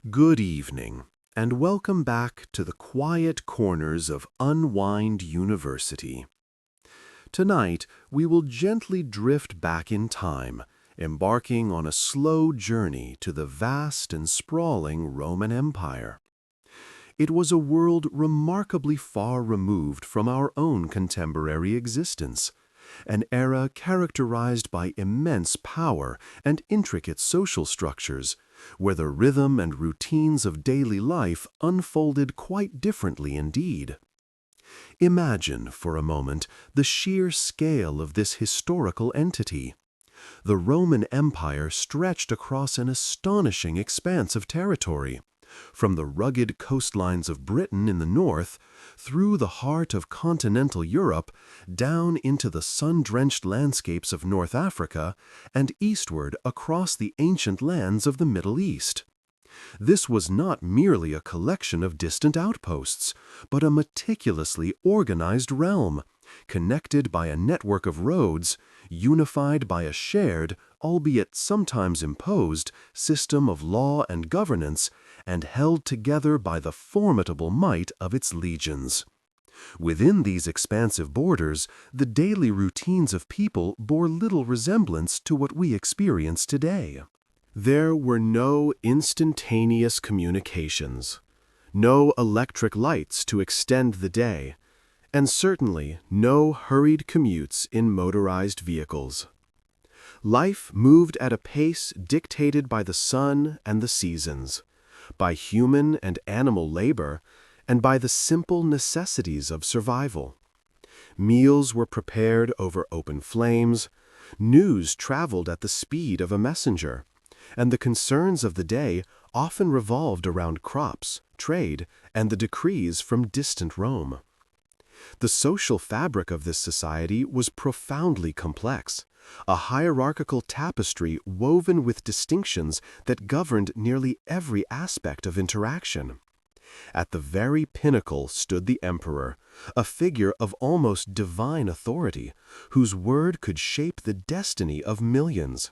Good evening, and welcome back to the quiet corners of Unwind University. Tonight, we will gently drift back in time, embarking on a slow journey to the vast and sprawling Roman Empire. It was a world remarkably far removed from our own contemporary existence, an era characterized by immense power and intricate social structures, where the rhythm and routines of daily life unfolded quite differently indeed. Imagine, for a moment, the sheer scale of this historical entity. The Roman Empire stretched across an astonishing expanse of territory, from the rugged coastlines of Britain in the north, through the heart of continental Europe, down into the sun-drenched landscapes of North Africa, and eastward across the ancient lands of the Middle East. This was not merely a collection of distant outposts, but a meticulously organized realm, connected by a network of roads, unified by a shared, albeit sometimes imposed, system of law and governance, and held together by the formidable might of its legions. Within these expansive borders, the daily routines of people bore little resemblance to what we experience today. There were no instantaneous communications, no electric lights to extend the day, and certainly no hurried commutes in motorized vehicles. Life moved at a pace dictated by the sun and the seasons, by human and animal labor, and by the simple necessities of survival. Meals were prepared over open flames, news traveled at the speed of a messenger, and the concerns of the day often revolved around crops, trade, and the decrees from distant Rome. The social fabric of this society was profoundly complex, a hierarchical tapestry woven with distinctions that governed nearly every aspect of interaction. At the very pinnacle stood the emperor, a figure of almost divine authority, whose word could shape the destiny of millions.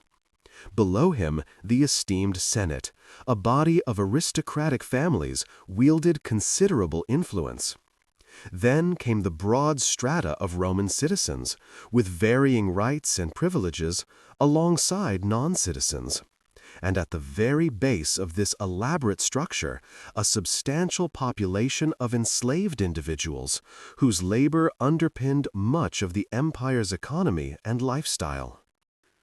Below him, the esteemed Senate, a body of aristocratic families, wielded considerable influence. Then came the broad strata of Roman citizens, with varying rights and privileges, alongside non-citizens. And at the very base of this elaborate structure, a substantial population of enslaved individuals, whose labor underpinned much of the empire's economy and lifestyle.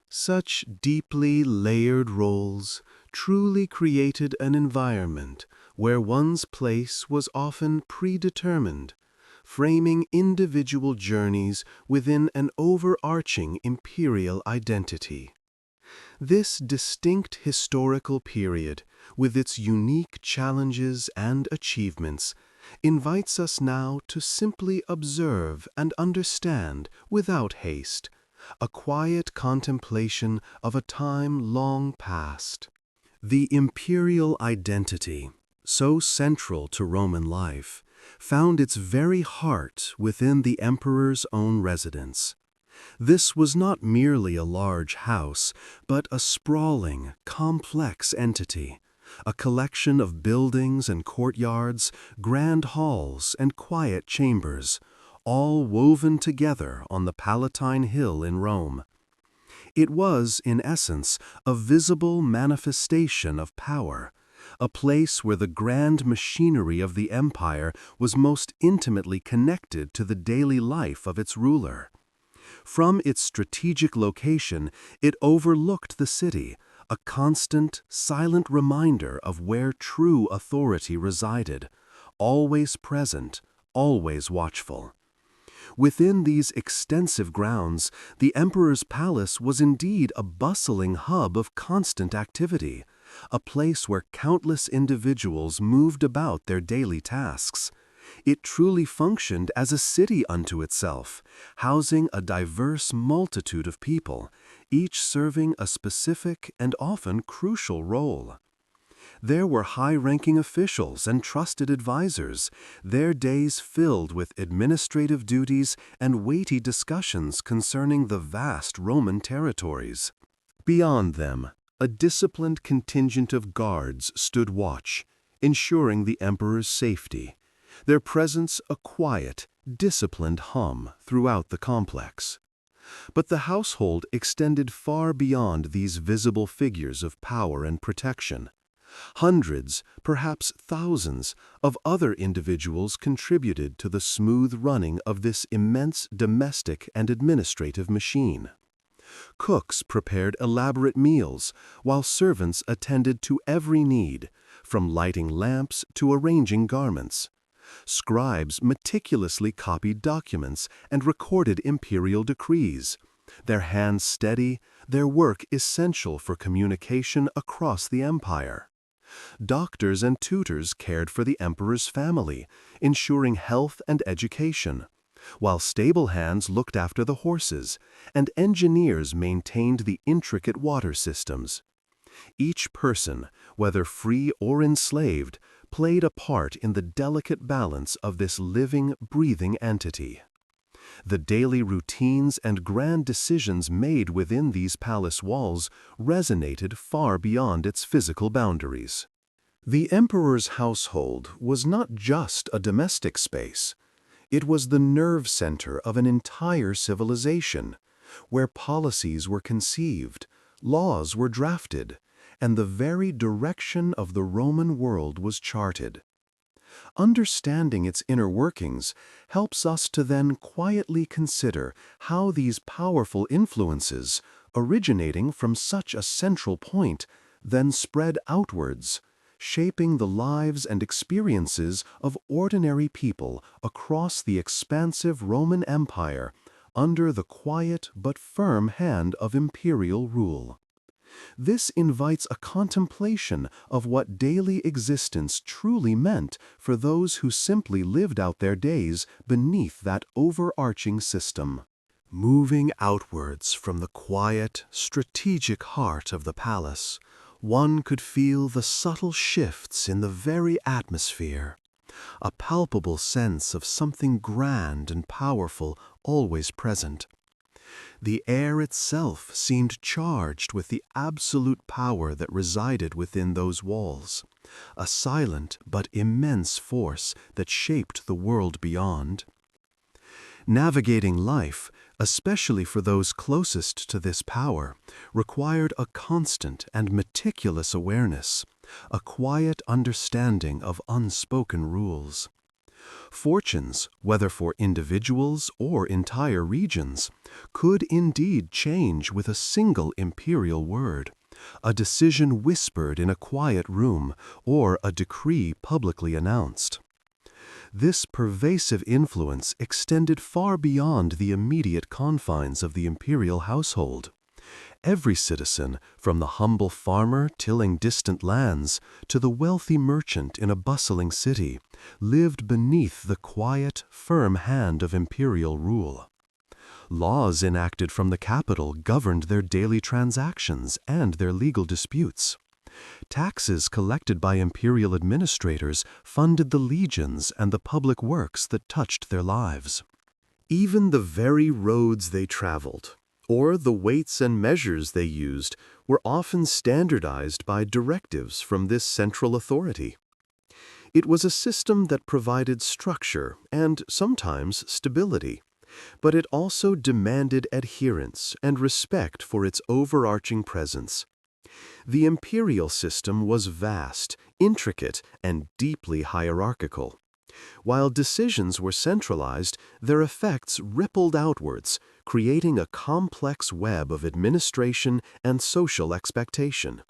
Such deeply layered roles truly created an environment where one's place was often predetermined, framing individual journeys within an overarching imperial identity. This distinct historical period, with its unique challenges and achievements, invites us now to simply observe and understand without haste, a quiet contemplation of a time long past. The imperial identity, so central to Roman life, found its very heart within the emperor's own residence. This was not merely a large house, but a sprawling, complex entity, a collection of buildings and courtyards, grand halls and quiet chambers, all woven together on the Palatine Hill in Rome. It was, in essence, a visible manifestation of power, a place where the grand machinery of the empire was most intimately connected to the daily life of its ruler. From its strategic location, it overlooked the city, a constant, silent reminder of where true authority resided, always present, always watchful. Within these extensive grounds, the emperor's palace was indeed a bustling hub of constant activity, a place where countless individuals moved about their daily tasks. It truly functioned as a city unto itself, housing a diverse multitude of people, each serving a specific and often crucial role. There were high-ranking officials and trusted advisors, their days filled with administrative duties and weighty discussions concerning the vast Roman territories. Beyond them, A disciplined contingent of guards stood watch, ensuring the emperor's safety, their presence a quiet, disciplined hum throughout the complex. But the household extended far beyond these visible figures of power and protection. Hundreds, perhaps thousands, of other individuals contributed to the smooth running of this immense domestic and administrative machine. Cooks prepared elaborate meals, while servants attended to every need, from lighting lamps to arranging garments. Scribes meticulously copied documents and recorded imperial decrees, their hands steady, their work essential for communication across the empire. Doctors and tutors cared for the emperor's family, ensuring health and education, while stable hands looked after the horses, and engineers maintained the intricate water systems. Each person, whether free or enslaved, played a part in the delicate balance of this living, breathing entity. The daily routines and grand decisions made within these palace walls resonated far beyond its physical boundaries. The emperor's household was not just a domestic space. It was the nerve center of an entire civilization, where policies were conceived, laws were drafted, and the very direction of the Roman world was charted. Understanding its inner workings helps us to then quietly consider how these powerful influences, originating from such a central point, then spread outwards, shaping the lives and experiences of ordinary people across the expansive Roman Empire under the quiet but firm hand of imperial rule. This invites a contemplation of what daily existence truly meant for those who simply lived out their days beneath that overarching system. Moving outwards from the quiet, strategic heart of the palace, one could feel the subtle shifts in the very atmosphere, a palpable sense of something grand and powerful always present. The air itself seemed charged with the absolute power that resided within those walls, a silent but immense force that shaped the world beyond. Navigating life, especially for those closest to this power, required a constant and meticulous awareness, a quiet understanding of unspoken rules. Fortunes, whether for individuals or entire regions, could indeed change with a single imperial word, a decision whispered in a quiet room, or a decree publicly announced. This pervasive influence extended far beyond the immediate confines of the imperial household. Every citizen, from the humble farmer tilling distant lands to the wealthy merchant in a bustling city, lived beneath the quiet, firm hand of imperial rule. Laws enacted from the capital governed their daily transactions and their legal disputes. Taxes collected by imperial administrators funded the legions and the public works that touched their lives. Even the very roads they traveled, or the weights and measures they used, were often standardized by directives from this central authority. It was a system that provided structure and sometimes stability, but it also demanded adherence and respect for its overarching presence. The imperial system was vast, intricate, and deeply hierarchical. While decisions were centralized, their effects rippled outwards, creating a complex web of administration and social expectation.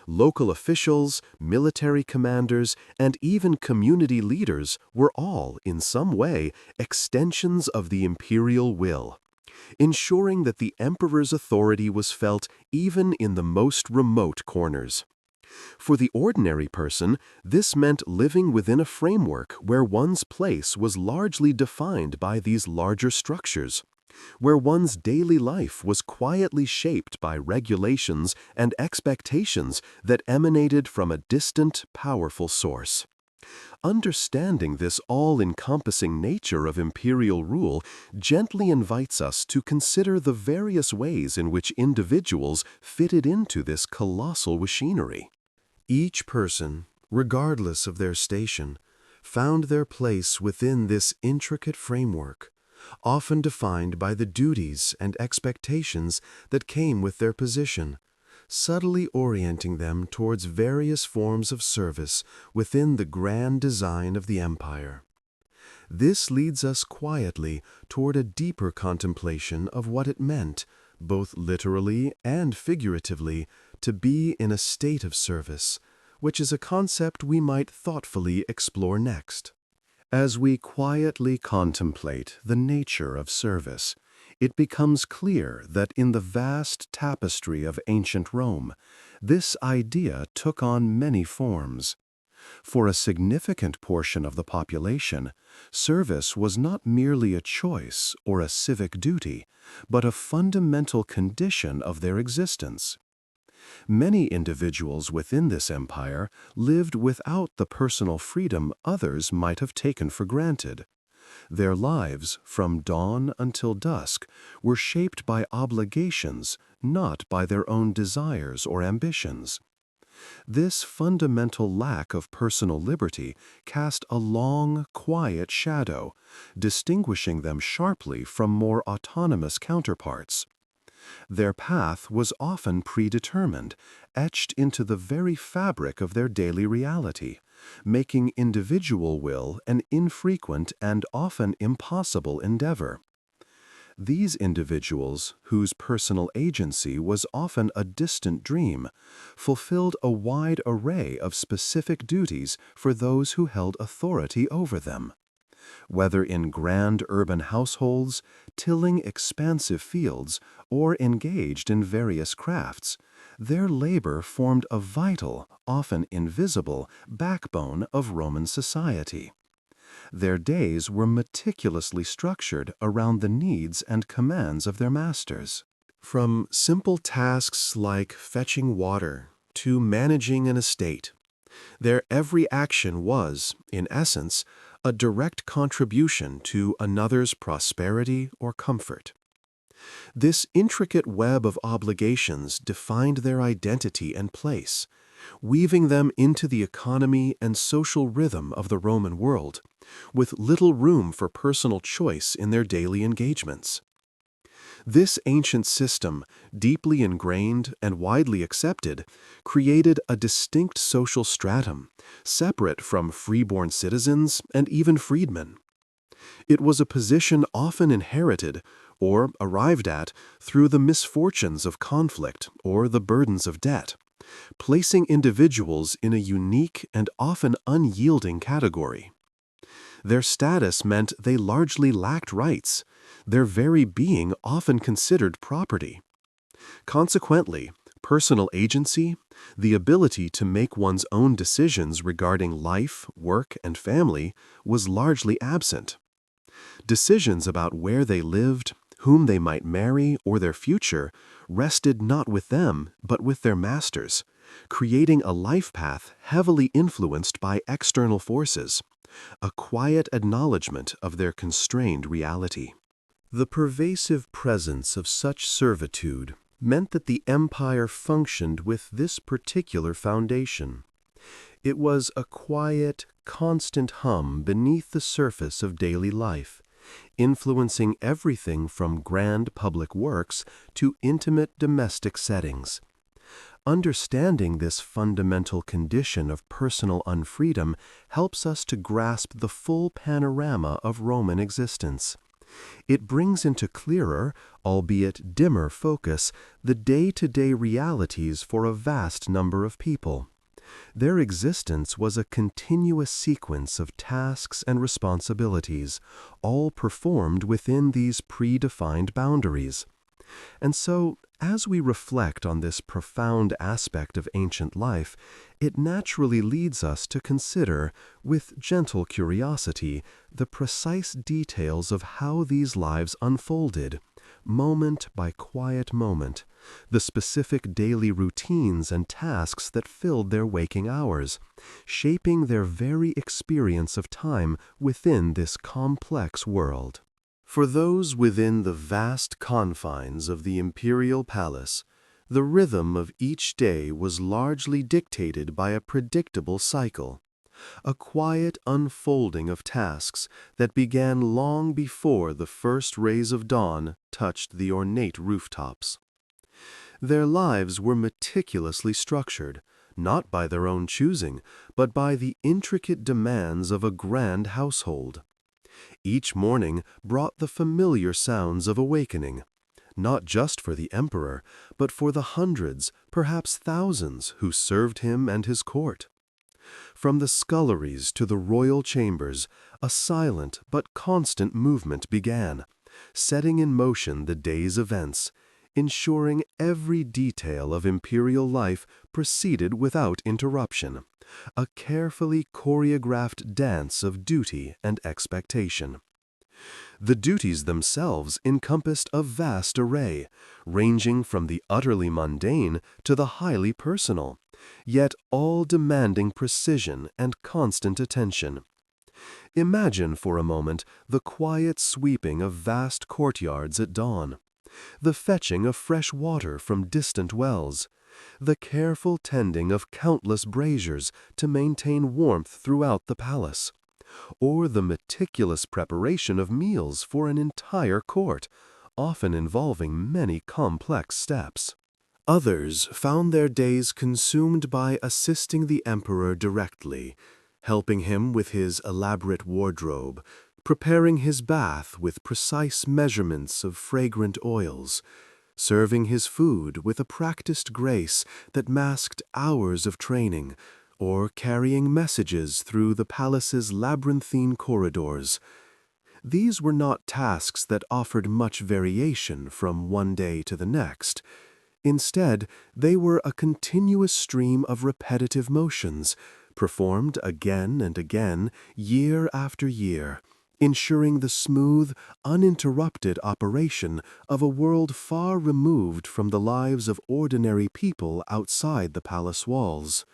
Local officials, military commanders, and even community leaders were all, in some way, extensions of the imperial will, ensuring that the emperor's authority was felt even in the most remote corners. For the ordinary person, this meant living within a framework where one's place was largely defined by these larger structures, where one's daily life was quietly shaped by regulations and expectations that emanated from a distant, powerful source. Understanding this all-encompassing nature of imperial rule gently invites us to consider the various ways in which individuals fitted into this colossal machinery. Each person, regardless of their station, found their place within this intricate framework, often defined by the duties and expectations that came with their position, subtly orienting them towards various forms of service within the grand design of the empire. This leads us quietly toward a deeper contemplation of what it meant, both literally and figuratively, to be in a state of service, which is a concept we might thoughtfully explore next. As we quietly contemplate the nature of service, it becomes clear that in the vast tapestry of ancient Rome, this idea took on many forms. For a significant portion of the population, service was not merely a choice or a civic duty, but a fundamental condition of their existence. Many individuals within this empire lived without the personal freedom others might have taken for granted. Their lives, from dawn until dusk, were shaped by obligations, not by their own desires or ambitions. This fundamental lack of personal liberty cast a long, quiet shadow, distinguishing them sharply from more autonomous counterparts. Their path was often predetermined, etched into the very fabric of their daily reality, making individual will an infrequent and often impossible endeavor. These individuals, whose personal agency was often a distant dream, fulfilled a wide array of specific duties for those who held authority over them. Whether in grand urban households, tilling expansive fields, or engaged in various crafts, their labor formed a vital, often invisible, backbone of Roman society. Their days were meticulously structured around the needs and commands of their masters. From simple tasks like fetching water to managing an estate, their every action was, in essence, a direct contribution to another's prosperity or comfort. This intricate web of obligations defined their identity and place, weaving them into the economy and social rhythm of the Roman world, with little room for personal choice in their daily engagements. This ancient system, deeply ingrained and widely accepted, created a distinct social stratum, separate from freeborn citizens and even freedmen. It was a position often inherited or arrived at through the misfortunes of conflict or the burdens of debt, placing individuals in a unique and often unyielding category. Their status meant they largely lacked rights, their very being often considered property. Consequently, personal agency, the ability to make one's own decisions regarding life, work, and family, was largely absent. Decisions about where they lived, whom they might marry, or their future rested not with them, but with their masters, creating a life path heavily influenced by external forces, a quiet acknowledgement of their constrained reality. The pervasive presence of such servitude meant that the empire functioned with this particular foundation. It was a quiet, constant hum beneath the surface of daily life, influencing everything from grand public works to intimate domestic settings. Understanding this fundamental condition of personal unfreedom helps us to grasp the full panorama of Roman existence. It brings into clearer, albeit dimmer focus, the day-to-day realities for a vast number of people. Their existence was a continuous sequence of tasks and responsibilities, all performed within these predefined boundaries. And so, as we reflect on this profound aspect of ancient life, it naturally leads us to consider, with gentle curiosity, the precise details of how these lives unfolded, moment by quiet moment, the specific daily routines and tasks that filled their waking hours, shaping their very experience of time within this complex world. For those within the vast confines of the imperial palace, the rhythm of each day was largely dictated by a predictable cycle, a quiet unfolding of tasks that began long before the first rays of dawn touched the ornate rooftops. Their lives were meticulously structured, not by their own choosing, but by the intricate demands of a grand household. Each morning brought the familiar sounds of awakening, not just for the emperor, but for the hundreds, perhaps thousands, who served him and his court. From the sculleries to the royal chambers, a silent but constant movement began, setting in motion the day's events, ensuring every detail of imperial life proceeded without interruption, a carefully choreographed dance of duty and expectation. The duties themselves encompassed a vast array, ranging from the utterly mundane to the highly personal, yet all demanding precision and constant attention. Imagine for a moment the quiet sweeping of vast courtyards at dawn, the fetching of fresh water from distant wells, the careful tending of countless braziers to maintain warmth throughout the palace, or the meticulous preparation of meals for an entire court, often involving many complex steps. Others found their days consumed by assisting the emperor directly, helping him with his elaborate wardrobe, preparing his bath with precise measurements of fragrant oils, serving his food with a practiced grace that masked hours of training, or carrying messages through the palace's labyrinthine corridors. These were not tasks that offered much variation from one day to the next. Instead, they were a continuous stream of repetitive motions, performed again and again, year after year, ensuring the smooth, uninterrupted operation of a world far removed from the lives of ordinary people outside the palace walls.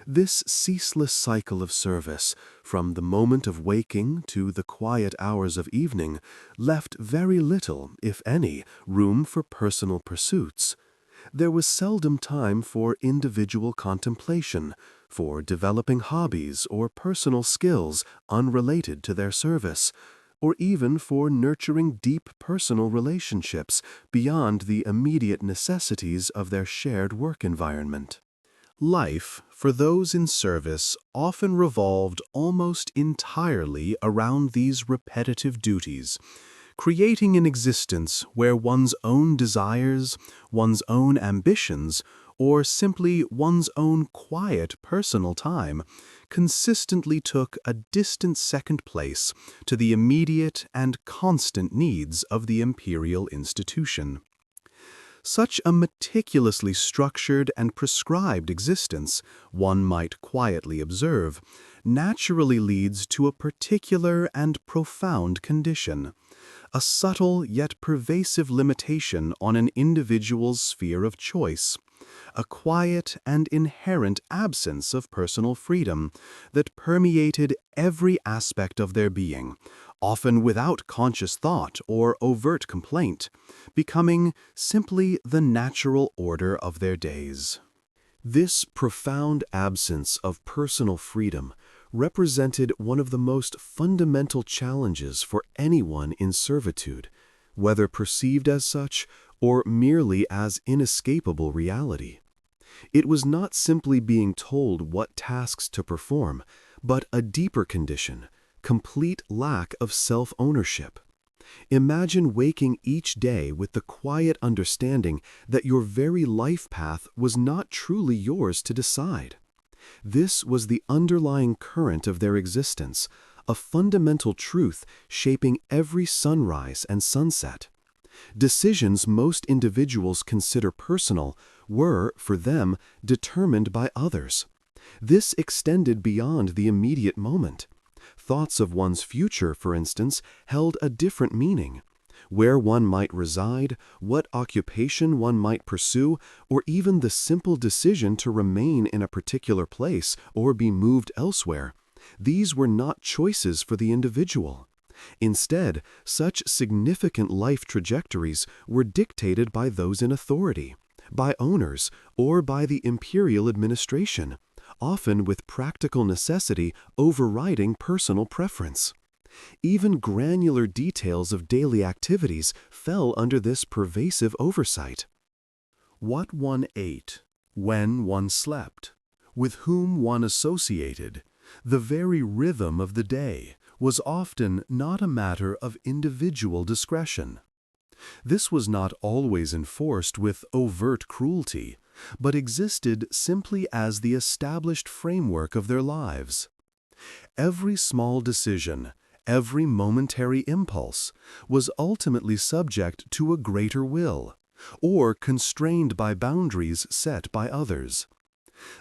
This ceaseless cycle of service, from the moment of waking to the quiet hours of evening, left very little, if any, room for personal pursuits. There was seldom time for individual contemplation, for developing hobbies or personal skills unrelated to their service, or even for nurturing deep personal relationships beyond the immediate necessities of their shared work environment. Life, for those in service, often revolved almost entirely around these repetitive duties, creating an existence where one's own desires, one's own ambitions, or simply one's own quiet personal time consistently took a distant second place to the immediate and constant needs of the imperial institution. Such a meticulously structured and prescribed existence, one might quietly observe, naturally leads to a particular and profound condition, a subtle yet pervasive limitation on an individual's sphere of choice, a quiet and inherent absence of personal freedom that permeated every aspect of their being, often without conscious thought or overt complaint, becoming simply the natural order of their days. This profound absence of personal freedom represented one of the most fundamental challenges for anyone in servitude, whether perceived as such or merely as inescapable reality. It was not simply being told what tasks to perform, but a deeper condition, complete lack of self-ownership. Imagine waking each day with the quiet understanding that your very life path was not truly yours to decide. This was the underlying current of their existence, a fundamental truth shaping every sunrise and sunset. Decisions most individuals consider personal were, for them, determined by others. This extended beyond the immediate moment. Thoughts of one's future, for instance, held a different meaning. where one might reside, what occupation one might pursue, or even the simple decision to remain in a particular place or be moved elsewhere. These were not choices for the individual. Instead, such significant life trajectories were dictated by those in authority, by owners, or by the imperial administration, often with practical necessity overriding personal preference. Even granular details of daily activities fell under this pervasive oversight. What one ate, when one slept, with whom one associated, the very rhythm of the day was often not a matter of individual discretion. This was not always enforced with overt cruelty, but existed simply as the established framework of their lives. Every small decision, every momentary impulse, was ultimately subject to a greater will, or constrained by boundaries set by others.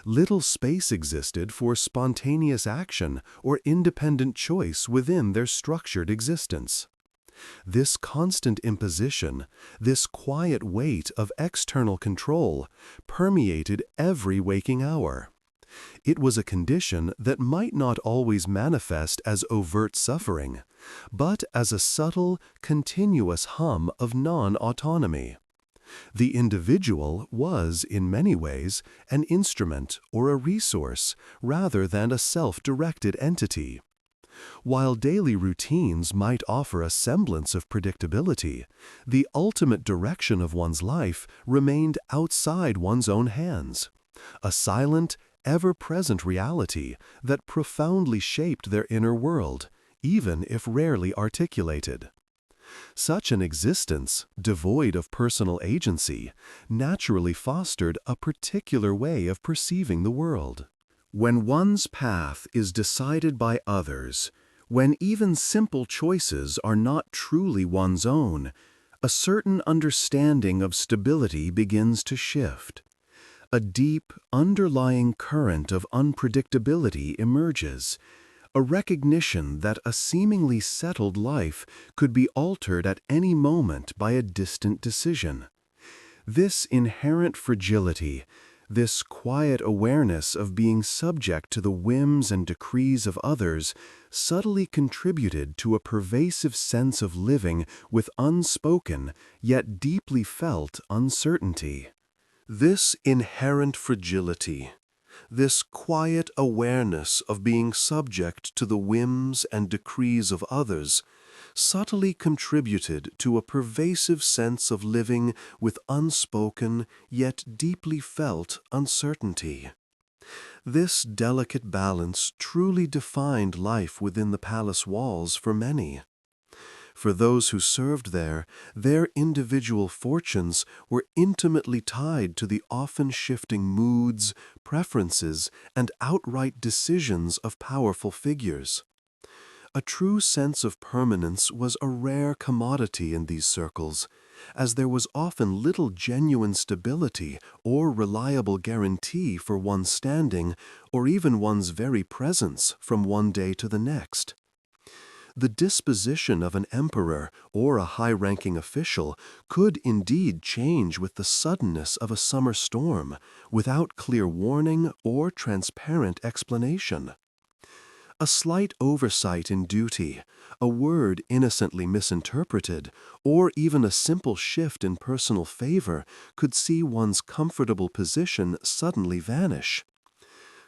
Little space existed for spontaneous action or independent choice within their structured existence. This constant imposition, this quiet weight of external control, permeated every waking hour. It was a condition that might not always manifest as overt suffering, but as a subtle, continuous hum of non-autonomy. The individual was, in many ways, an instrument or a resource rather than a self-directed entity. While daily routines might offer a semblance of predictability, the ultimate direction of one's life remained outside one's own hands, a silent, ever-present reality that profoundly shaped their inner world, even if rarely articulated. Such an existence, devoid of personal agency, naturally fostered a particular way of perceiving the world. When one's path is decided by others, when even simple choices are not truly one's own, a certain understanding of stability begins to shift. A deep, underlying current of unpredictability emerges, a recognition that a seemingly settled life could be altered at any moment by a distant decision. This inherent fragility, this quiet awareness of being subject to the whims and decrees of others, subtly contributed to a pervasive sense of living with unspoken, yet deeply felt uncertainty. This inherent fragility, this quiet awareness of being subject to the whims and decrees of others, subtly contributed to a pervasive sense of living with unspoken yet deeply felt uncertainty. This delicate balance truly defined life within the palace walls for many. For those who served there, their individual fortunes were intimately tied to the often shifting moods, preferences, and outright decisions of powerful figures. A true sense of permanence was a rare commodity in these circles, as there was often little genuine stability or reliable guarantee for one's standing or even one's very presence from one day to the next. The disposition of an emperor or a high-ranking official could indeed change with the suddenness of a summer storm, without clear warning or transparent explanation. A slight oversight in duty, a word innocently misinterpreted, or even a simple shift in personal favor could see one's comfortable position suddenly vanish.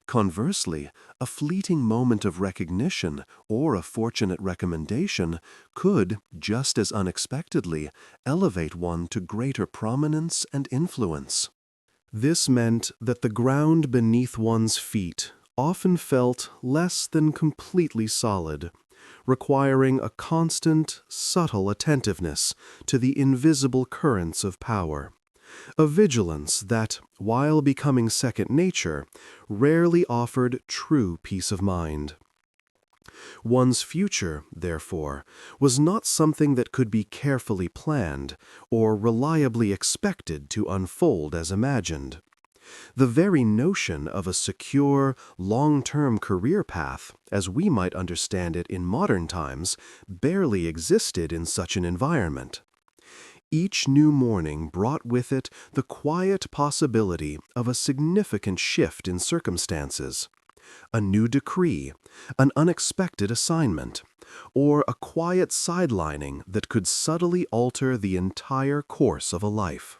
Conversely, a fleeting moment of recognition or a fortunate recommendation could, just as unexpectedly, elevate one to greater prominence and influence. This meant that the ground beneath one's feet often felt less than completely solid, requiring a constant, subtle attentiveness to the invisible currents of power. A vigilance that, while becoming second nature, rarely offered true peace of mind. One's future, therefore, was not something that could be carefully planned or reliably expected to unfold as imagined. The very notion of a secure, long-term career path, as we might understand it in modern times, barely existed in such an environment. Each new morning brought with it the quiet possibility of a significant shift in circumstances, a new decree, an unexpected assignment, or a quiet sidelining that could subtly alter the entire course of a life.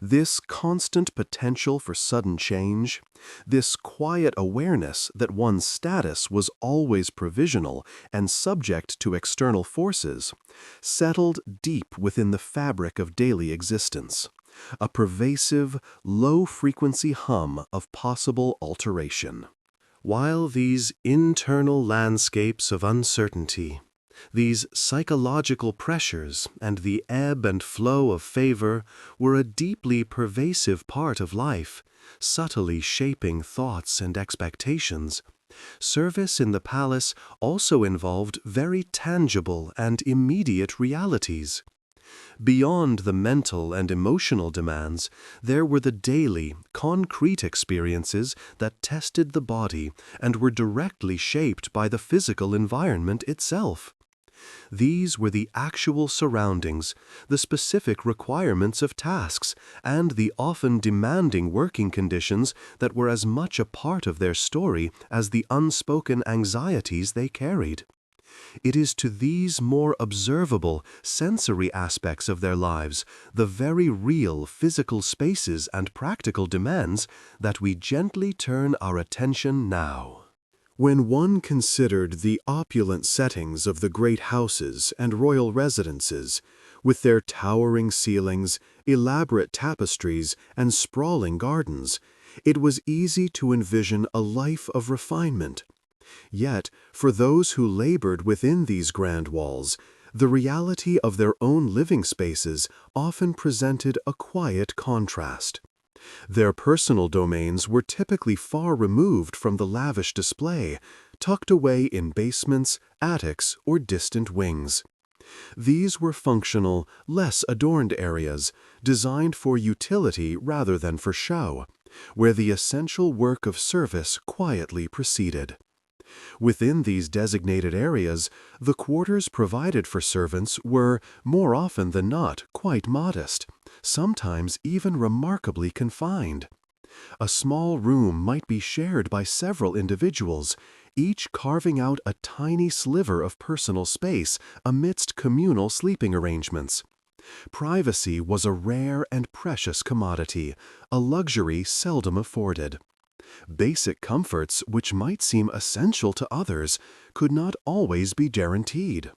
This constant potential for sudden change, this quiet awareness that one's status was always provisional and subject to external forces, settled deep within the fabric of daily existence, a pervasive, low-frequency hum of possible alteration. While these internal landscapes of uncertainty, these psychological pressures and the ebb and flow of favor were a deeply pervasive part of life, subtly shaping thoughts and expectations, service in the palace also involved very tangible and immediate realities. Beyond the mental and emotional demands, there were the daily, concrete experiences that tested the body and were directly shaped by the physical environment itself. These were the actual surroundings, the specific requirements of tasks, and the often demanding working conditions that were as much a part of their story as the unspoken anxieties they carried. It is to these more observable, sensory aspects of their lives, the very real physical spaces and practical demands, that we gently turn our attention now. When one considered the opulent settings of the great houses and royal residences, with their towering ceilings, elaborate tapestries, and sprawling gardens, it was easy to envision a life of refinement. Yet, for those who labored within these grand walls, the reality of their own living spaces often presented a quiet contrast. Their personal domains were typically far removed from the lavish display, tucked away in basements, attics, or distant wings. These were functional, less adorned areas, designed for utility rather than for show, where the essential work of service quietly proceeded. Within these designated areas, the quarters provided for servants were, more often than not, quite modest, sometimes even remarkably confined. A small room might be shared by several individuals, each carving out a tiny sliver of personal space amidst communal sleeping arrangements. Privacy was a rare and precious commodity, a luxury seldom afforded. Basic comforts, which might seem essential to others, could not always be guaranteed.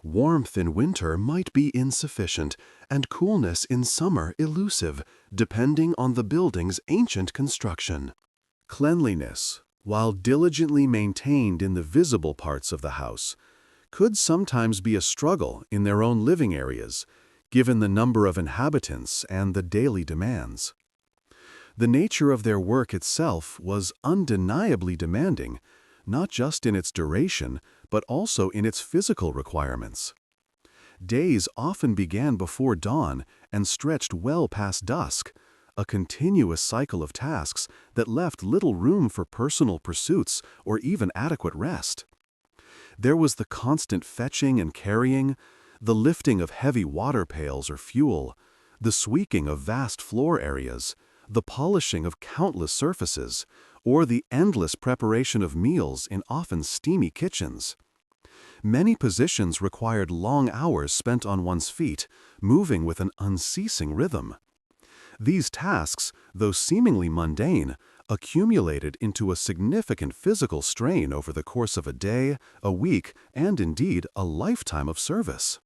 Warmth in winter might be insufficient, and coolness in summer elusive, depending on the building's ancient construction. Cleanliness, while diligently maintained in the visible parts of the house, could sometimes be a struggle in their own living areas, given the number of inhabitants and the daily demands. The nature of their work itself was undeniably demanding, not just in its duration, but also in its physical requirements. Days often began before dawn and stretched well past dusk, a continuous cycle of tasks that left little room for personal pursuits or even adequate rest. There was the constant fetching and carrying, the lifting of heavy water pails or fuel, the sweeping of vast floor areas, the polishing of countless surfaces, or the endless preparation of meals in often steamy kitchens. Many positions required long hours spent on one's feet, moving with an unceasing rhythm. These tasks, though seemingly mundane, accumulated into a significant physical strain over the course of a day, a week, and indeed a lifetime of service.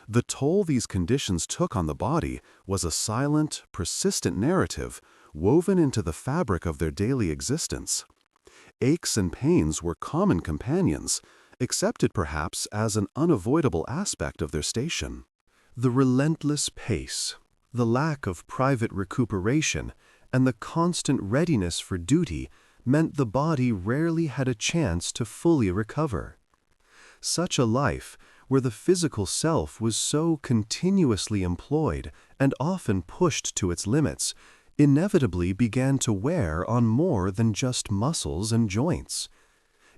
The toll these conditions took on the body was a silent, persistent narrative woven into the fabric of their daily existence. Aches and pains were common companions, accepted perhaps as an unavoidable aspect of their station. The relentless pace, the lack of private recuperation, and the constant readiness for duty meant the body rarely had a chance to fully recover. Such a life, where the physical self was so continuously employed and often pushed to its limits, inevitably began to wear on more than just muscles and joints.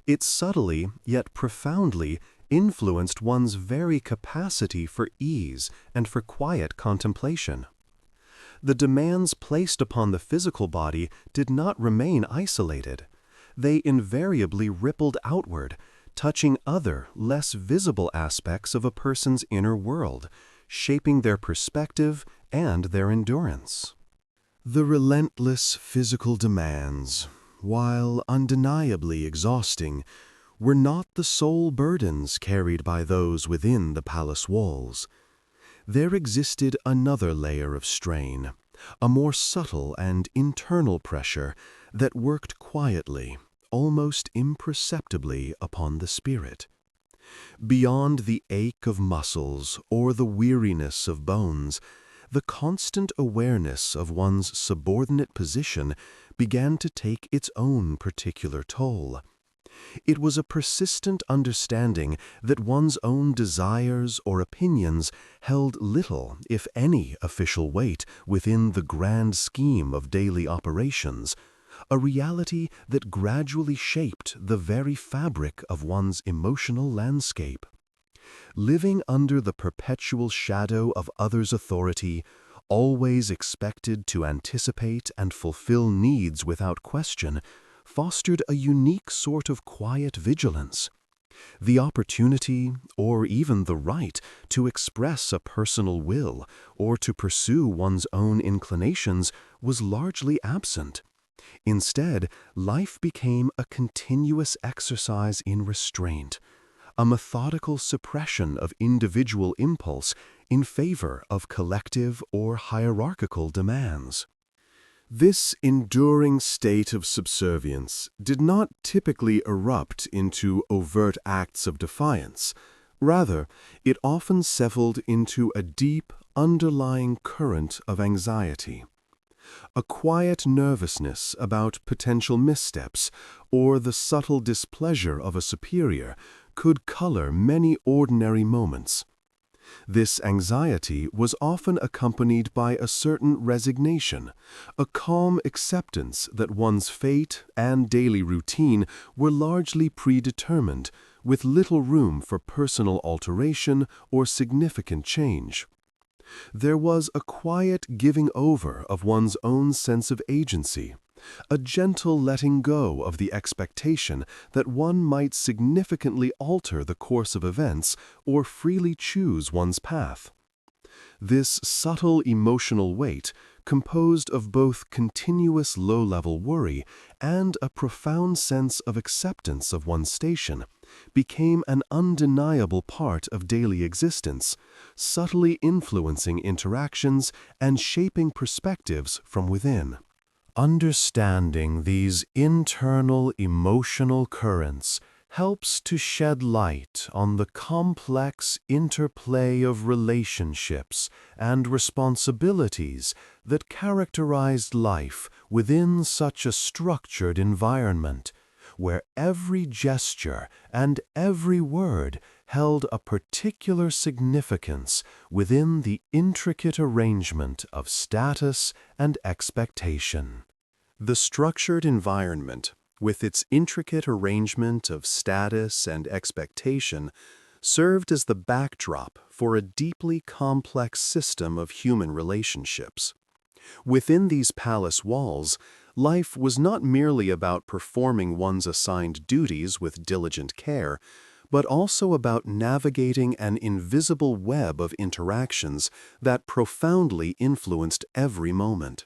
It subtly, yet profoundly, influenced one's very capacity for ease and for quiet contemplation. The demands placed upon the physical body did not remain isolated. They invariably rippled outward, touching other, less visible aspects of a person's inner world, shaping their perspective and their endurance. The relentless physical demands, while undeniably exhausting, were not the sole burdens carried by those within the palace walls. There existed another layer of strain, a more subtle and internal pressure that worked quietly, almost imperceptibly upon the spirit. Beyond the ache of muscles or the weariness of bones, the constant awareness of one's subordinate position began to take its own particular toll. It was a persistent understanding that one's own desires or opinions held little, if any, official weight within the grand scheme of daily operations, a reality that gradually shaped the very fabric of one's emotional landscape. Living under the perpetual shadow of others' authority, always expected to anticipate and fulfill needs without question, fostered a unique sort of quiet vigilance. The opportunity, or even the right, to express a personal will or to pursue one's own inclinations was largely absent. Instead, life became a continuous exercise in restraint, a methodical suppression of individual impulse in favor of collective or hierarchical demands. This enduring state of subservience did not typically erupt into overt acts of defiance. Rather, it often settled into a deep, underlying current of anxiety. A quiet nervousness about potential missteps or the subtle displeasure of a superior could color many ordinary moments. This anxiety was often accompanied by a certain resignation, a calm acceptance that one's fate and daily routine were largely predetermined, with little room for personal alteration or significant change. There was a quiet giving over of one's own sense of agency, a gentle letting go of the expectation that one might significantly alter the course of events or freely choose one's path. This subtle emotional weight, composed of both continuous low-level worry and a profound sense of acceptance of one's station, became an undeniable part of daily existence, subtly influencing interactions and shaping perspectives from within. Understanding these internal emotional currents helps to shed light on the complex interplay of relationships and responsibilities that characterized life within such a structured environment, where every gesture and every word held a particular significance within the intricate arrangement of status and expectation. The structured environment, with its intricate arrangement of status and expectation, served as the backdrop for a deeply complex system of human relationships. Within these palace walls, life was not merely about performing one's assigned duties with diligent care, but also about navigating an invisible web of interactions that profoundly influenced every moment.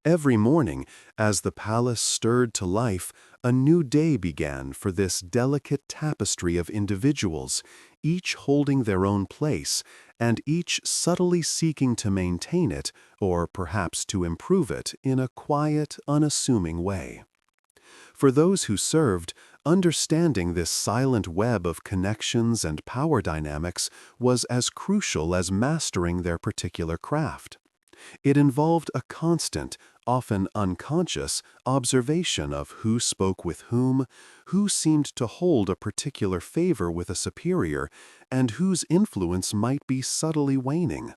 Every morning, as the palace stirred to life, a new day began for this delicate tapestry of individuals, each holding their own place, and each subtly seeking to maintain it, or perhaps to improve it, in a quiet, unassuming way. For those who served, understanding this silent web of connections and power dynamics was as crucial as mastering their particular craft. It involved a constant, often unconscious, observation of who spoke with whom, who seemed to hold a particular favor with a superior, and whose influence might be subtly waning.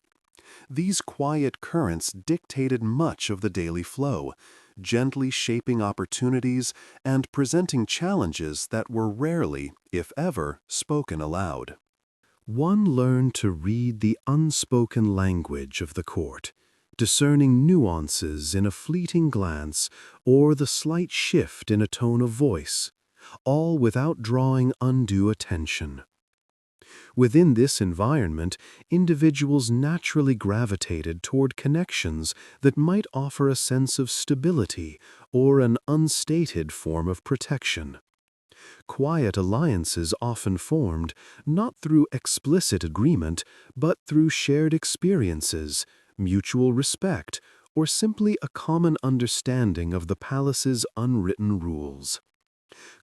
These quiet currents dictated much of the daily flow, gently shaping opportunities and presenting challenges that were rarely, if ever, spoken aloud. One learned to read the unspoken language of the court, discerning nuances in a fleeting glance or the slight shift in a tone of voice, all without drawing undue attention. Within this environment, individuals naturally gravitated toward connections that might offer a sense of stability or an unstated form of protection. Quiet alliances often formed, not through explicit agreement, but through shared experiences, mutual respect, or simply a common understanding of the palace's unwritten rules.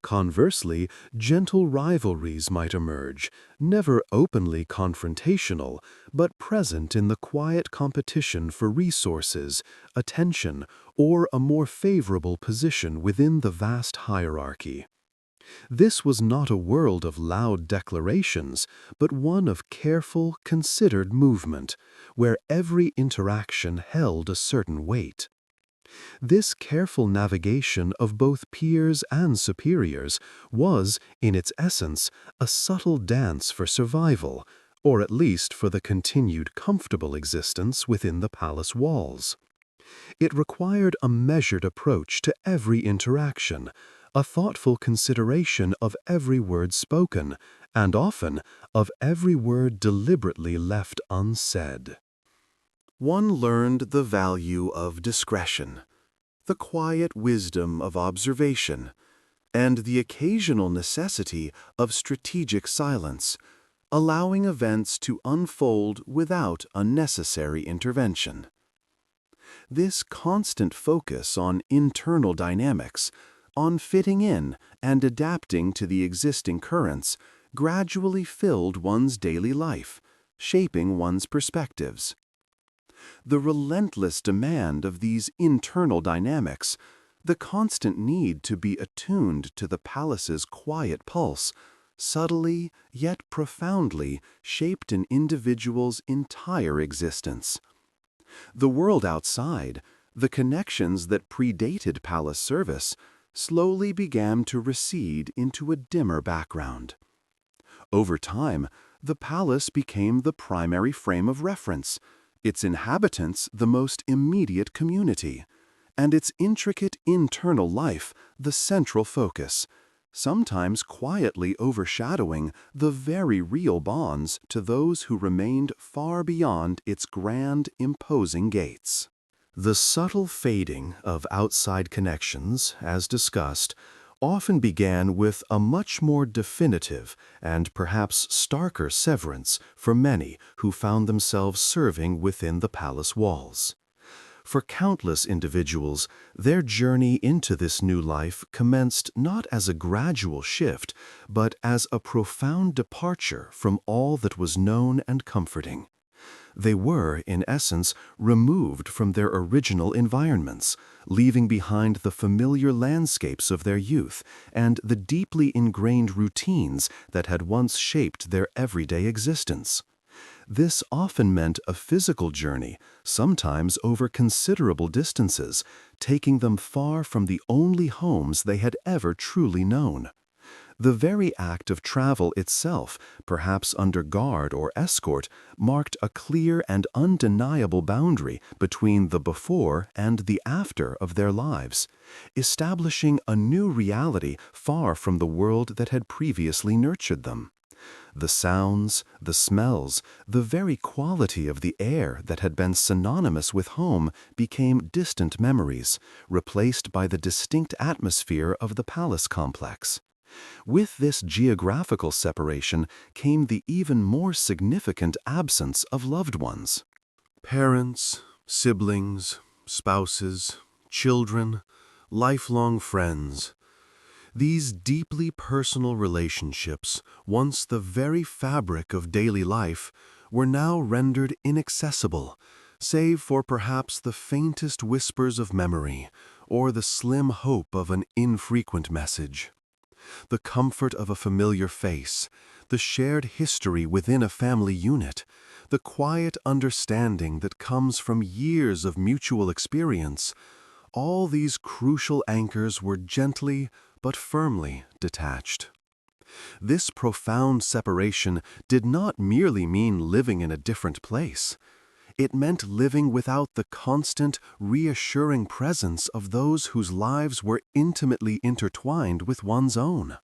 Conversely, gentle rivalries might emerge, never openly confrontational, but present in the quiet competition for resources, attention, or a more favorable position within the vast hierarchy. This was not a world of loud declarations, but one of careful, considered movement, where every interaction held a certain weight. This careful navigation of both peers and superiors was, in its essence, a subtle dance for survival, or at least for the continued comfortable existence within the palace walls. It required a measured approach to every interaction, a thoughtful consideration of every word spoken, and often of every word deliberately left unsaid. One learned the value of discretion, the quiet wisdom of observation, and the occasional necessity of strategic silence, allowing events to unfold without unnecessary intervention. This constant focus on internal dynamics, on fitting in and adapting to the existing currents, gradually filled one's daily life, shaping one's perspectives. The relentless demand of these internal dynamics, the constant need to be attuned to the palace's quiet pulse, subtly yet profoundly shaped an individual's entire existence. The world outside, the connections that predated palace service, slowly began to recede into a dimmer background. Over time, the palace became the primary frame of reference, its inhabitants the most immediate community, and its intricate internal life the central focus, sometimes quietly overshadowing the very real bonds to those who remained far beyond its grand, imposing gates. The subtle fading of outside connections, as discussed, often began with a much more definitive and perhaps starker severance for many who found themselves serving within the palace walls. For countless individuals, their journey into this new life commenced not as a gradual shift, but as a profound departure from all that was known and comforting. They were, in essence, removed from their original environments, leaving behind the familiar landscapes of their youth and the deeply ingrained routines that had once shaped their everyday existence. This often meant a physical journey, sometimes over considerable distances, taking them far from the only homes they had ever truly known. The very act of travel itself, perhaps under guard or escort, marked a clear and undeniable boundary between the before and the after of their lives, establishing a new reality far from the world that had previously nurtured them. The sounds, the smells, the very quality of the air that had been synonymous with home became distant memories, replaced by the distinct atmosphere of the palace complex. With this geographical separation came the even more significant absence of loved ones. Parents, siblings, spouses, children, lifelong friends. These deeply personal relationships, once the very fabric of daily life, were now rendered inaccessible, save for perhaps the faintest whispers of memory or the slim hope of an infrequent message. The comfort of a familiar face, the shared history within a family unit, the quiet understanding that comes from years of mutual experience, All these crucial anchors were gently but firmly detached. This profound separation did not merely mean living in a different place. It meant living without the constant, reassuring presence of those whose lives were intimately intertwined with one's own.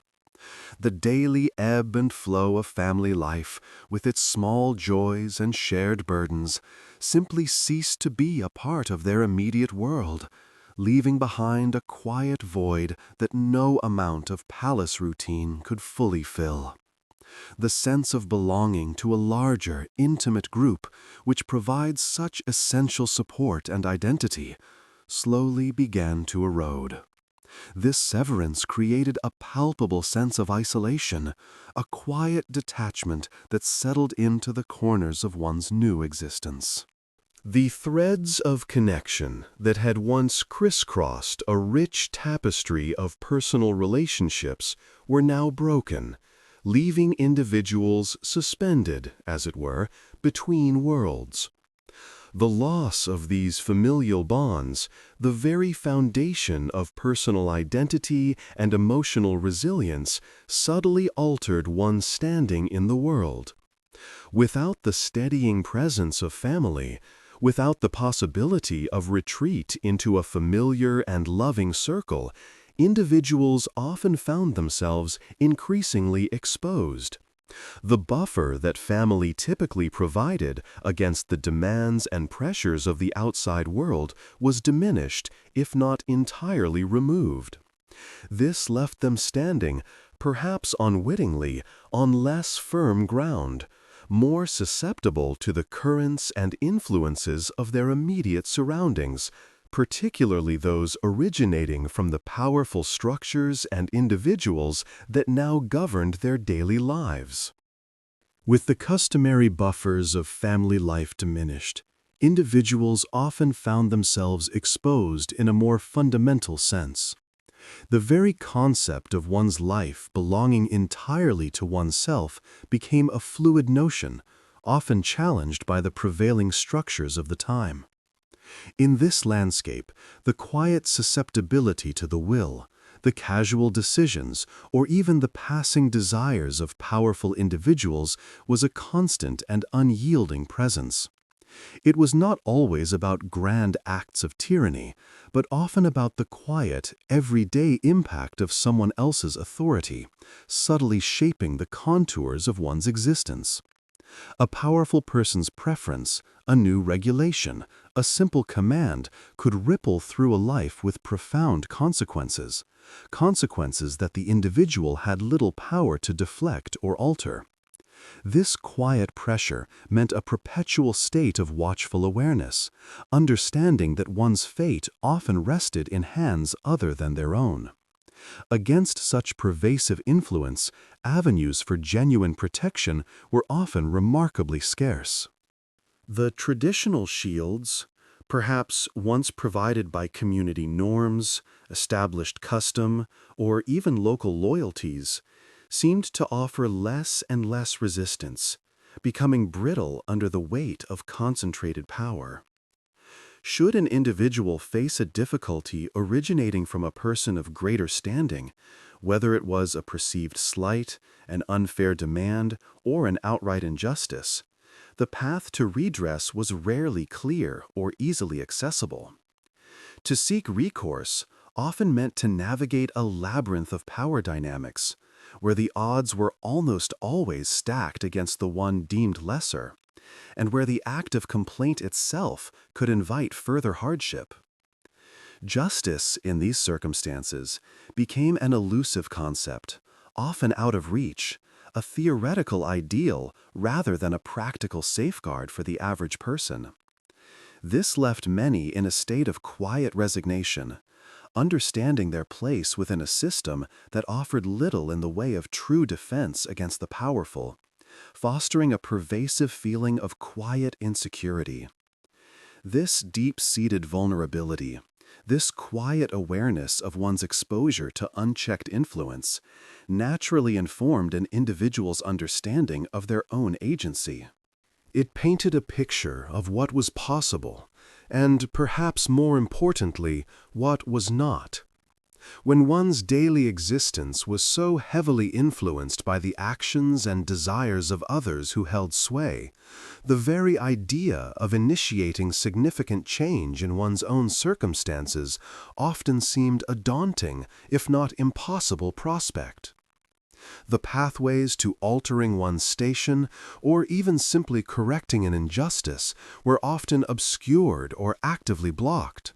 The daily ebb and flow of family life, with its small joys and shared burdens, simply ceased to be a part of their immediate world, leaving behind a quiet void that no amount of palace routine could fully fill. The sense of belonging to a larger, intimate group, which provides such essential support and identity, slowly began to erode. This severance created a palpable sense of isolation, a quiet detachment that settled into the corners of one's new existence. The threads of connection that had once crisscrossed a rich tapestry of personal relationships were now broken, leaving individuals suspended, as it were, between worlds. The loss of these familial bonds, the very foundation of personal identity and emotional resilience, subtly altered one's standing in the world. Without the steadying presence of family, without the possibility of retreat into a familiar and loving circle, individuals often found themselves increasingly exposed. The buffer that family typically provided against the demands and pressures of the outside world was diminished, if not entirely removed. This left them standing, perhaps unwittingly, on less firm ground, more susceptible to the currents and influences of their immediate surroundings, particularly those originating from the powerful structures and individuals that now governed their daily lives. With the customary buffers of family life diminished, individuals often found themselves exposed in a more fundamental sense. The very concept of one's life belonging entirely to oneself became a fluid notion, often challenged by the prevailing structures of the time. In this landscape, the quiet susceptibility to the will, the casual decisions, or even the passing desires of powerful individuals was a constant and unyielding presence. It was not always about grand acts of tyranny, but often about the quiet, everyday impact of someone else's authority, subtly shaping the contours of one's existence. A powerful person's preference, a new regulation, a simple command could ripple through a life with profound consequences, consequences that the individual had little power to deflect or alter. This quiet pressure meant a perpetual state of watchful awareness, understanding that one's fate often rested in hands other than their own. Against such pervasive influence, avenues for genuine protection were often remarkably scarce. The traditional shields, perhaps once provided by community norms, established custom, or even local loyalties, seemed to offer less and less resistance, becoming brittle under the weight of concentrated power. Should an individual face a difficulty originating from a person of greater standing, whether it was a perceived slight, an unfair demand, or an outright injustice, the path to redress was rarely clear or easily accessible. To seek recourse often meant to navigate a labyrinth of power dynamics, where the odds were almost always stacked against the one deemed lesser, and where the act of complaint itself could invite further hardship. Justice, in these circumstances, became an elusive concept, often out of reach, a theoretical ideal rather than a practical safeguard for the average person. This left many in a state of quiet resignation, understanding their place within a system that offered little in the way of true defense against the powerful, fostering a pervasive feeling of quiet insecurity. This deep-seated vulnerability, this quiet awareness of one's exposure to unchecked influence, naturally informed an individual's understanding of their own agency. It painted a picture of what was possible, and perhaps more importantly, what was not. When one's daily existence was so heavily influenced by the actions and desires of others who held sway, the very idea of initiating significant change in one's own circumstances often seemed a daunting, if not impossible, prospect. The pathways to altering one's station, or even simply correcting an injustice, were often obscured or actively blocked.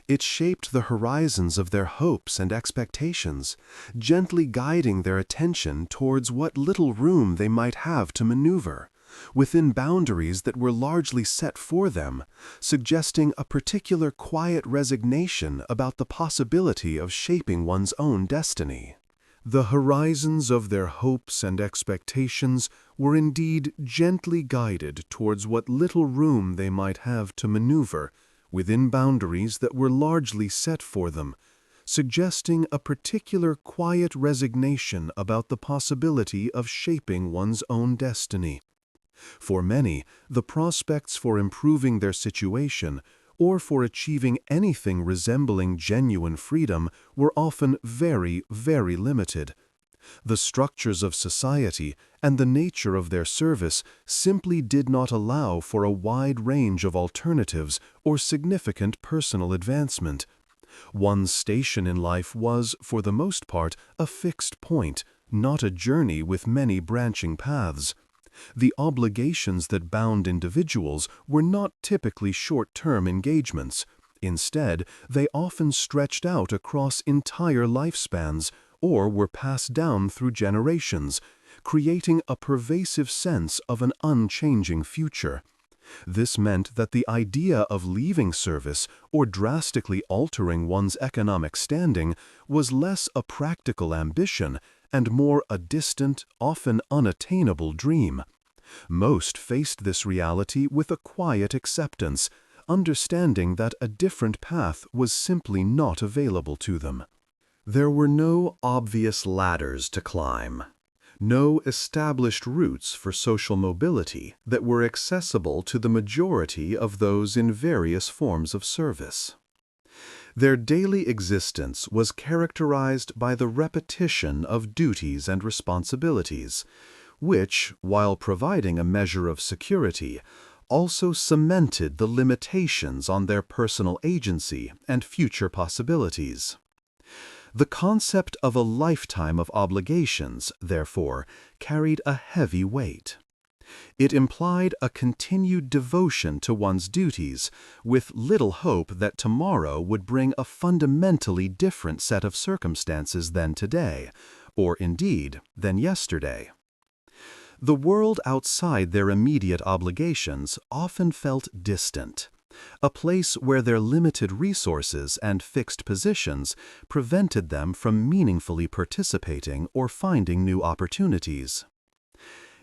It shaped the horizons of their hopes and expectations, gently guiding their attention towards what little room they might have to maneuver, within boundaries that were largely set for them, suggesting a particular quiet resignation about the possibility of shaping one's own destiny. The horizons of their hopes and expectations were indeed gently guided towards what little room they might have to maneuver, within boundaries that were largely set for them, suggesting a particular quiet resignation about the possibility of shaping one's own destiny. For many, the prospects for improving their situation or for achieving anything resembling genuine freedom were often very, very limited. The structures of society and the nature of their service simply did not allow for a wide range of alternatives or significant personal advancement. One's station in life was, for the most part, a fixed point, not a journey with many branching paths. The obligations that bound individuals were not typically short-term engagements. Instead, they often stretched out across entire lifespans, or were passed down through generations, creating a pervasive sense of an unchanging future. This meant that the idea of leaving service or drastically altering one's economic standing was less a practical ambition and more a distant, often unattainable dream. Most faced this reality with a quiet acceptance, understanding that a different path was simply not available to them. There were no obvious ladders to climb, no established routes for social mobility that were accessible to the majority of those in various forms of service. Their daily existence was characterized by the repetition of duties and responsibilities, which, while providing a measure of security, also cemented the limitations on their personal agency and future possibilities. The concept of a lifetime of obligations, therefore, carried a heavy weight. It implied a continued devotion to one's duties, with little hope that tomorrow would bring a fundamentally different set of circumstances than today, or indeed than yesterday. The world outside their immediate obligations often felt distant, a place where their limited resources and fixed positions prevented them from meaningfully participating or finding new opportunities.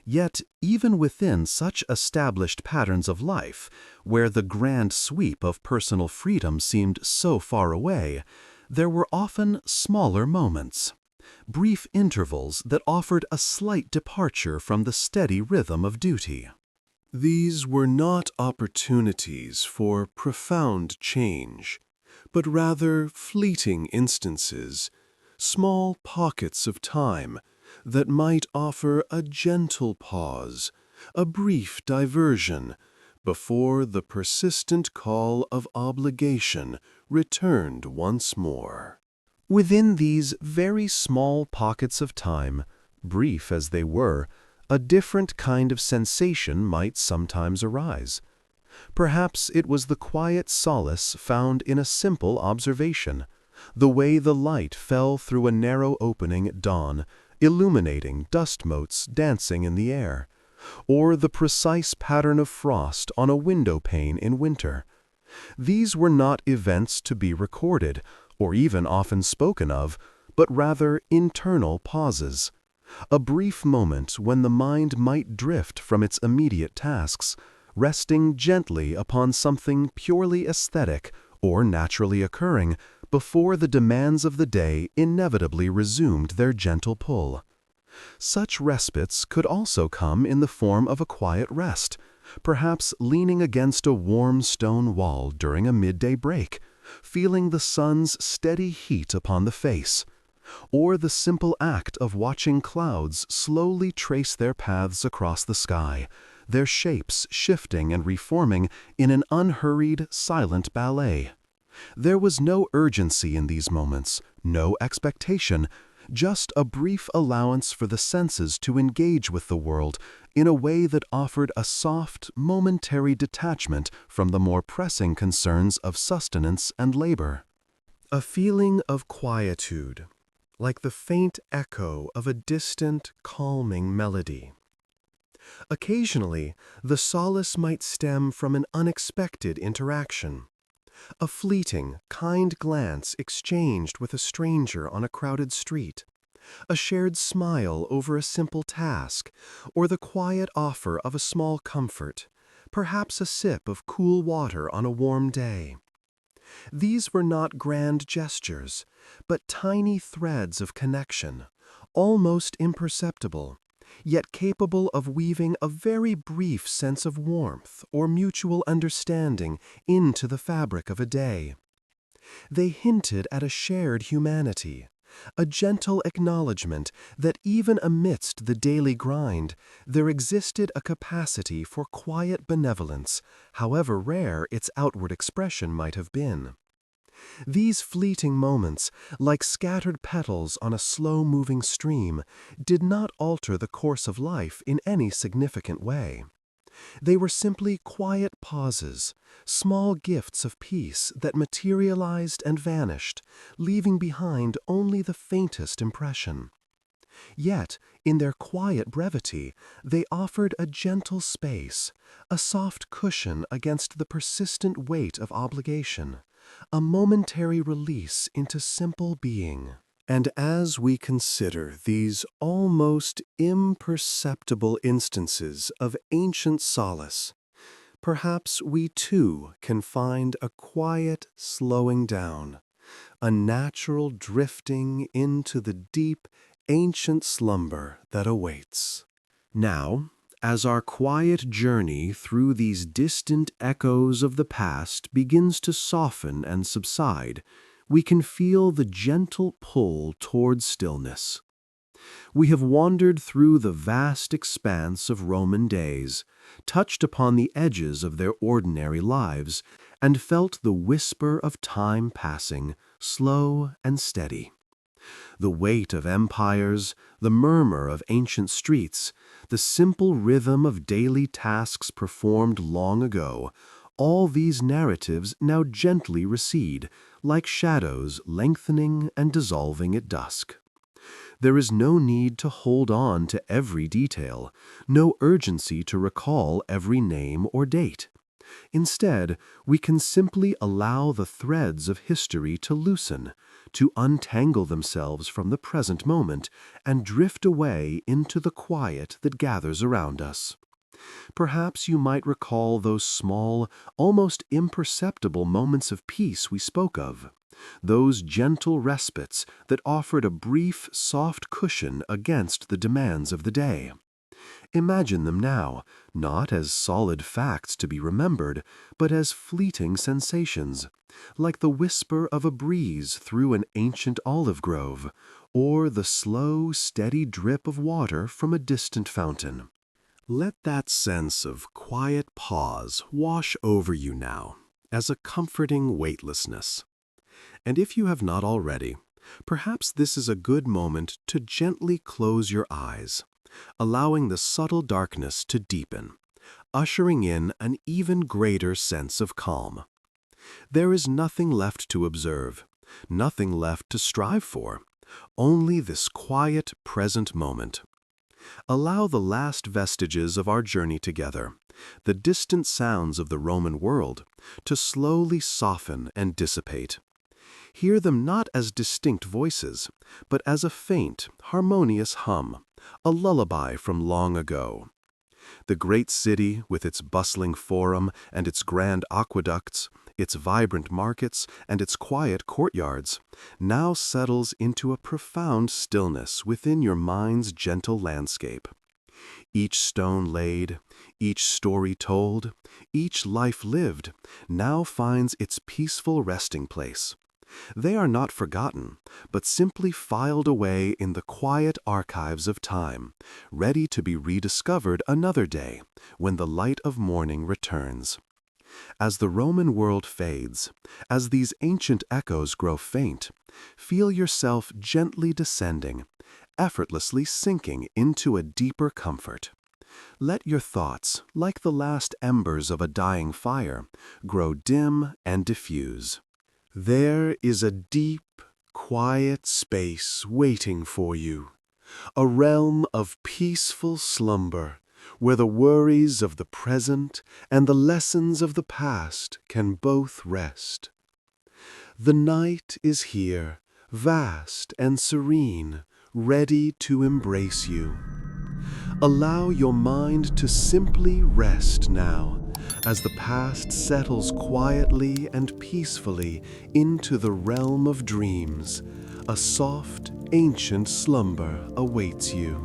Yet, even within such established patterns of life, where the grand sweep of personal freedom seemed so far away, there were often smaller moments, brief intervals that offered a slight departure from the steady rhythm of duty. These were not opportunities for profound change, but rather fleeting instances, small pockets of time that might offer a gentle pause, a brief diversion, before the persistent call of obligation returned once more. Within these very small pockets of time, brief as they were, a different kind of sensation might sometimes arise. Perhaps it was the quiet solace found in a simple observation, the way the light fell through a narrow opening at dawn, illuminating dust motes dancing in the air, or the precise pattern of frost on a window pane in winter. These were not events to be recorded, or even often spoken of, but rather internal pauses. A brief moment when the mind might drift from its immediate tasks, resting gently upon something purely aesthetic or naturally occurring before the demands of the day inevitably resumed their gentle pull. Such respites could also come in the form of a quiet rest, perhaps leaning against a warm stone wall during a midday break, feeling the sun's steady heat upon the face, or the simple act of watching clouds slowly trace their paths across the sky, their shapes shifting and reforming in an unhurried, silent ballet. There was no urgency in these moments, no expectation, just a brief allowance for the senses to engage with the world in a way that offered a soft, momentary detachment from the more pressing concerns of sustenance and labor. A feeling of quietude, like the faint echo of a distant, calming melody. Occasionally, the solace might stem from an unexpected interaction. A fleeting, kind glance exchanged with a stranger on a crowded street, a shared smile over a simple task, or the quiet offer of a small comfort, perhaps a sip of cool water on a warm day. These were not grand gestures, but tiny threads of connection, almost imperceptible, yet capable of weaving a very brief sense of warmth or mutual understanding into the fabric of a day. They hinted at a shared humanity, a gentle acknowledgement that even amidst the daily grind, there existed a capacity for quiet benevolence, however rare its outward expression might have been. These fleeting moments, like scattered petals on a slow-moving stream, did not alter the course of life in any significant way. They were simply quiet pauses, small gifts of peace that materialized and vanished, leaving behind only the faintest impression. Yet, in their quiet brevity, they offered a gentle space, a soft cushion against the persistent weight of obligation, a momentary release into simple being. And as we consider these almost imperceptible instances of ancient solace, perhaps we too can find a quiet slowing down, a natural drifting into the deep, ancient slumber that awaits. Now, as our quiet journey through these distant echoes of the past begins to soften and subside, we can feel the gentle pull toward stillness. We have wandered through the vast expanse of Roman days, touched upon the edges of their ordinary lives, and felt the whisper of time passing, slow and steady. The weight of empires, the murmur of ancient streets, the simple rhythm of daily tasks performed long ago, all these narratives now gently recede, like shadows lengthening and dissolving at dusk. There is no need to hold on to every detail, no urgency to recall every name or date. Instead, we can simply allow the threads of history to loosen, to untangle themselves from the present moment, and drift away into the quiet that gathers around us. Perhaps you might recall those small, almost imperceptible moments of peace we spoke of, those gentle respites that offered a brief, soft cushion against the demands of the day. Imagine them now, not as solid facts to be remembered, but as fleeting sensations, like the whisper of a breeze through an ancient olive grove, or the slow, steady drip of water from a distant fountain. Let that sense of quiet pause wash over you now, as a comforting weightlessness. And if you have not already, perhaps this is a good moment to gently close your eyes, allowing the subtle darkness to deepen, ushering in an even greater sense of calm. There is nothing left to observe, nothing left to strive for, only this quiet present moment. Allow the last vestiges of our journey together, the distant sounds of the Roman world, to slowly soften and dissipate. Hear them not as distinct voices, but as a faint, harmonious hum, a lullaby from long ago. The great city, with its bustling forum and its grand aqueducts, its vibrant markets and its quiet courtyards, now settles into a profound stillness within your mind's gentle landscape. Each stone laid, each story told, each life lived, now finds its peaceful resting place. They are not forgotten, but simply filed away in the quiet archives of time, ready to be rediscovered another day, when the light of morning returns. As the Roman world fades, as these ancient echoes grow faint, feel yourself gently descending, effortlessly sinking into a deeper comfort. Let your thoughts, like the last embers of a dying fire, grow dim and diffuse. There is a deep, quiet space waiting for you, a realm of peaceful slumber, where the worries of the present and the lessons of the past can both rest. The night is here, vast and serene, ready to embrace you. Allow your mind to simply rest now, as the past settles quietly and peacefully into the realm of dreams. A soft, ancient slumber awaits you.